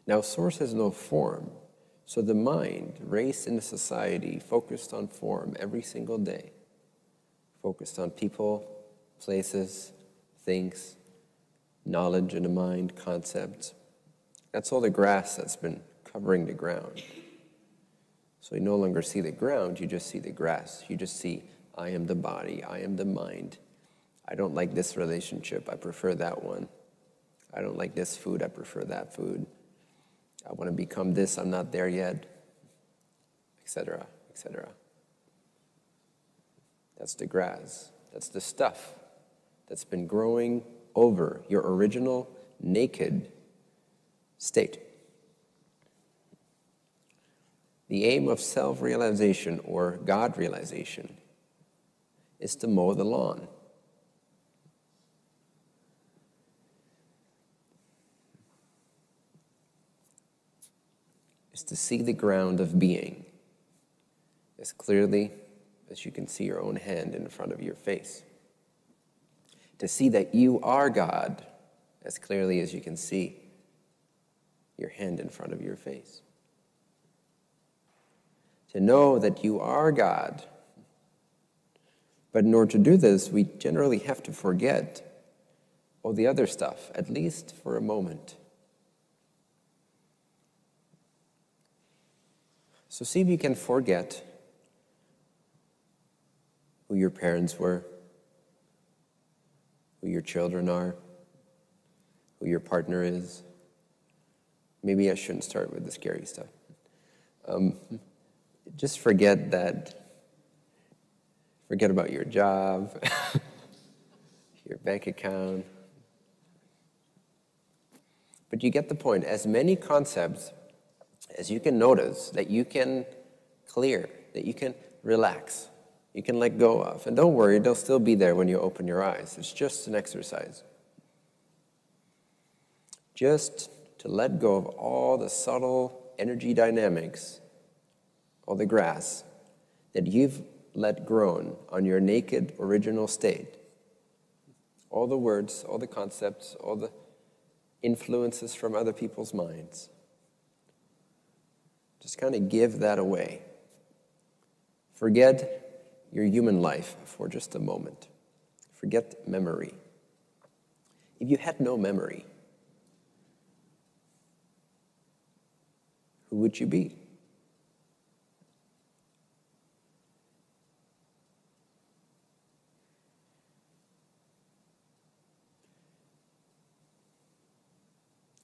Now, source has no form, so the mind, raised in a society focused on form every single day, focused on people, places, things, knowledge in the mind, concepts. That's all the grass that's been covering the ground. So you no longer see the ground, you just see the grass. You just see, I am the body, I am the mind. I don't like this relationship, I prefer that one. I don't like this food, I prefer that food. I want to become this, I'm not there yet, etc., etc. That's the grass. That's the stuff that's been growing over your original naked state. The aim of self-realization or God-realization is to mow the lawn. Is to see the ground of being as clearly as you can see your own hand in front of your face. To see that you are God as clearly as you can see your hand in front of your face. To know that you are God. But in order to do this, we generally have to forget all the other stuff, at least for a moment. So see if you can forget who your parents were, who your children are, who your partner is. Maybe I shouldn't start with the scary stuff. Just forget that. Forget about your job, your bank account. But you get the point. As many concepts as you can notice that you can clear, that you can relax, you can let go of. And don't worry, they'll still be there when you open your eyes. It's just an exercise. Just to let go of all the subtle energy dynamics, all the grass that you've let grown on your naked original state. All the words, all the concepts, all the influences from other people's minds. Just kind of give that away. Forget your human life for just a moment. Forget memory. If you had no memory, who would you be?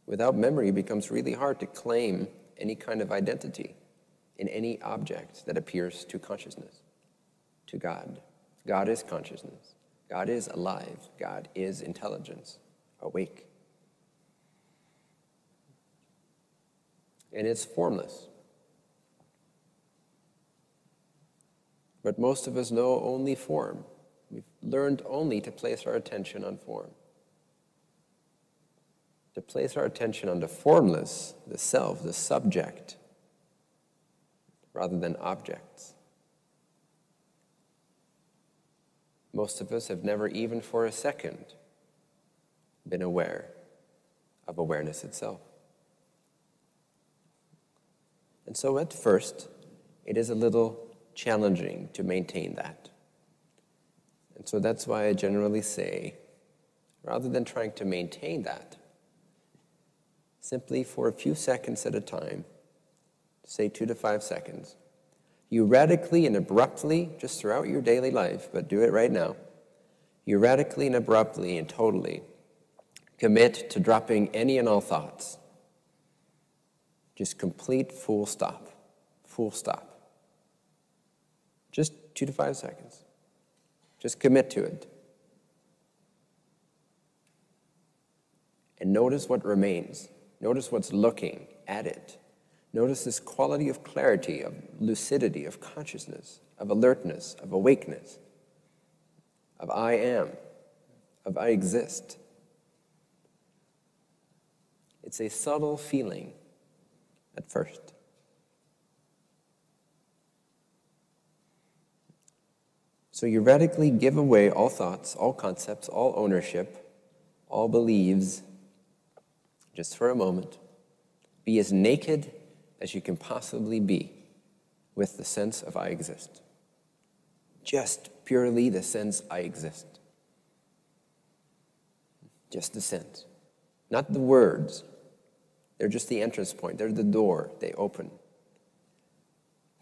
Without memory, it becomes really hard to claim any kind of identity in any object that appears to consciousness, to God. God is consciousness. God is alive. God is intelligence, awake. And it's formless. But most of us know only form. We've learned only to place our attention on form. To place our attention on the formless, the self, the subject, rather than objects. Most of us have never even for a second been aware of awareness itself. And so at first, it is a little challenging to maintain that. And so that's why I generally say, rather than trying to maintain that, simply for a few seconds at a time, say 2 to 5 seconds, you radically and abruptly, just throughout your daily life, but do it right now, you radically and abruptly and totally commit to dropping any and all thoughts. Just complete full stop. Full stop. Just 2 to 5 seconds. Just commit to it. And notice what remains. Notice what's looking at it. Notice this quality of clarity, of lucidity, of consciousness, of alertness, of awakeness, of I am, of I exist. It's a subtle feeling at first. So you radically give away all thoughts, all concepts, all ownership, all beliefs, just for a moment. Be as naked as you can possibly be with the sense of I exist. Just purely the sense I exist. Just the sense. Not the words. They're just the entrance point. They're the door. They open.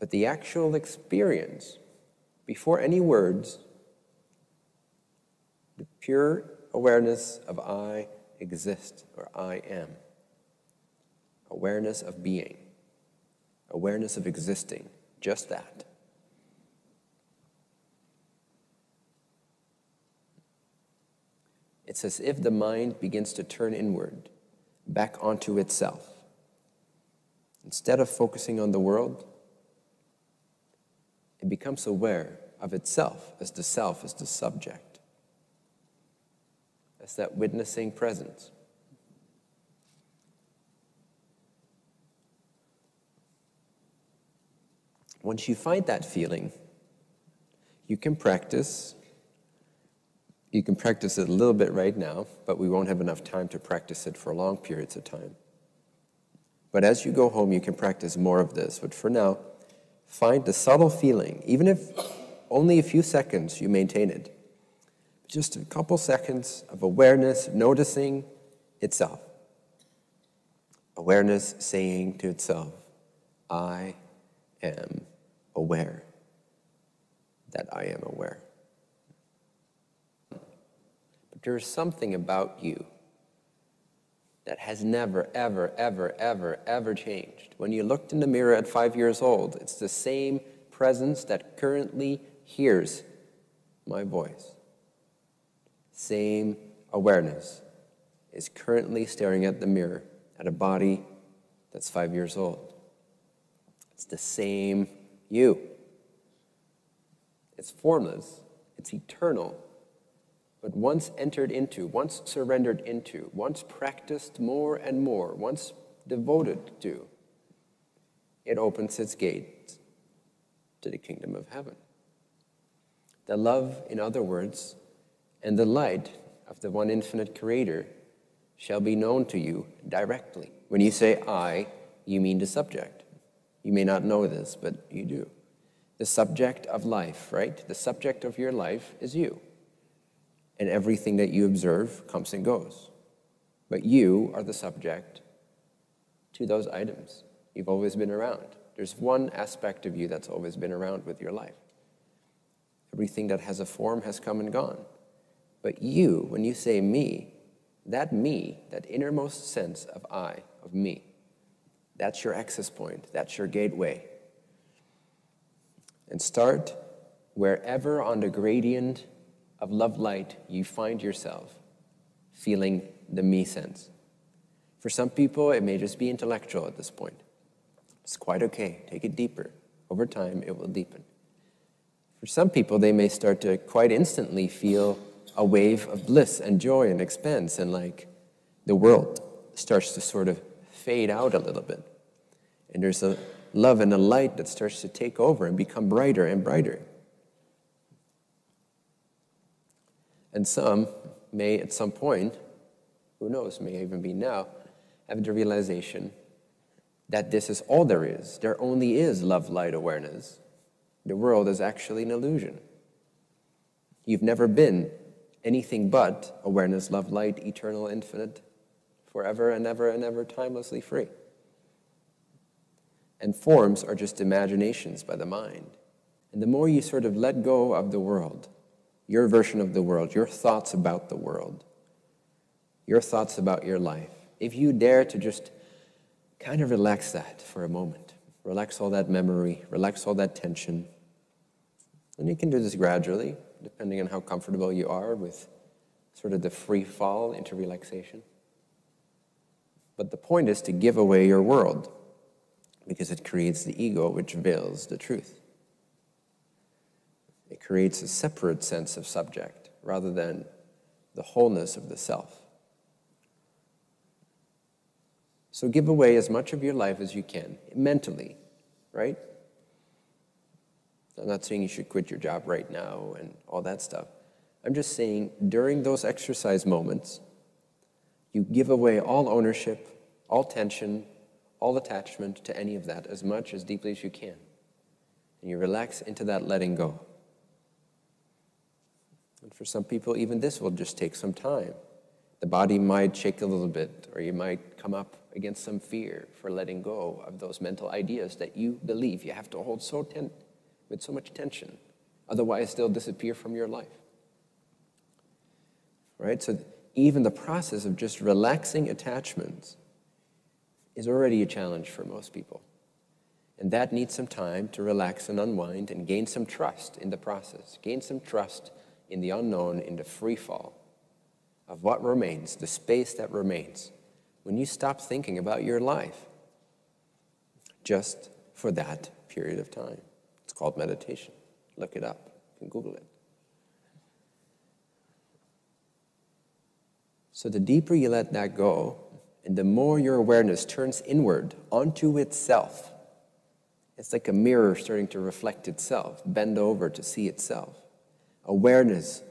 But the actual experience, before any words, the pure awareness of I exist, or I am. Awareness of being. Awareness of existing. Just that. It's as if the mind begins to turn inward, back onto itself. Instead of focusing on the world, it becomes aware of itself as the self, as the subject, as that witnessing presence. Once you find that feeling, you can practice. You can practice it a little bit right now, but we won't have enough time to practice it for long periods of time. But as you go home, you can practice more of this. But for now, find the subtle feeling, even if only a few seconds you maintain it. Just a couple seconds of awareness, noticing itself. Awareness saying to itself, I am aware that I am aware. But there is something about you that has never, ever, ever, ever, ever changed. When you looked in the mirror at 5 years old, it's the same presence that currently hears my voice. Same awareness is currently staring at the mirror at a body that's 5 years old. It's the same you. It's formless, it's eternal, but once entered into, once surrendered into, once practiced more and more, once devoted to, it opens its gates to the kingdom of heaven. The love, in other words, and the light of the one infinite creator shall be known to you directly. When you say I, you mean the subject. You may not know this, but you do. The subject of life, right? The subject of your life is you. And everything that you observe comes and goes. But you are the subject to those items. You've always been around. There's one aspect of you that's always been around with your life. Everything that has a form has come and gone. But you, when you say me, that innermost sense of I, of me, that's your access point, that's your gateway. And start wherever on the gradient of love light you find yourself feeling the me sense. For some people, it may just be intellectual at this point. It's quite okay. Take it deeper. Over time, it will deepen. For some people, they may start to quite instantly feel a wave of bliss and joy and expanse, and like the world starts to sort of fade out a little bit. And there's a love and a light that starts to take over and become brighter and brighter. And some may, at some point, who knows, may even be now, have the realization that this is all there is. There only is love, light, awareness. The world is actually an illusion. You've never been anything but awareness, love, light, eternal, infinite, forever and ever, timelessly free. And forms are just imaginations by the mind. And the more you sort of let go of the world, your version of the world, your thoughts about the world, your thoughts about your life, if you dare to just kind of relax that for a moment, relax all that memory, relax all that tension, and you can do this gradually, depending on how comfortable you are with sort of the free fall into relaxation. But the point is to give away your world, because it creates the ego which veils the truth. It creates a separate sense of subject rather than the wholeness of the self. So give away as much of your life as you can, mentally, right? I'm not saying you should quit your job right now and all that stuff. I'm just saying during those exercise moments, you give away all ownership, all tension, all attachment to any of that as much, as deeply as you can. And you relax into that letting go. And for some people, even this will just take some time. The body might shake a little bit, or you might come up against some fear for letting go of those mental ideas that you believe you have to hold with so much tension. Otherwise, they'll disappear from your life. Right? So even the process of just relaxing attachments is already a challenge for most people. And that needs some time to relax and unwind and gain some trust in the process. Gain some trust in the unknown, in the free fall of what remains, the space that remains, when you stop thinking about your life just for that period of time. It's called meditation. Look it up. You can Google it. So the deeper you let that go, and the more your awareness turns inward onto itself, it's like a mirror starting to reflect itself, bend over to see itself. Awareness,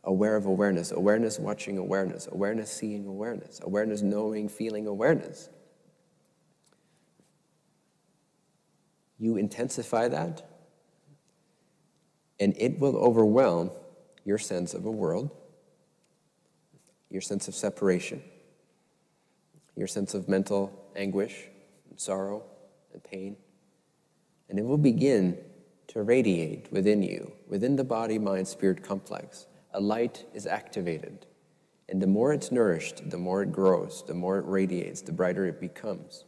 aware of awareness, awareness watching awareness, awareness seeing awareness, awareness knowing, feeling awareness. You intensify that, and it will overwhelm your sense of a world, your sense of separation, your sense of mental anguish and sorrow and pain. And it will begin to radiate within you, within the body, mind, spirit complex. A light is activated. And the more it's nourished, the more it grows, the more it radiates, the brighter it becomes.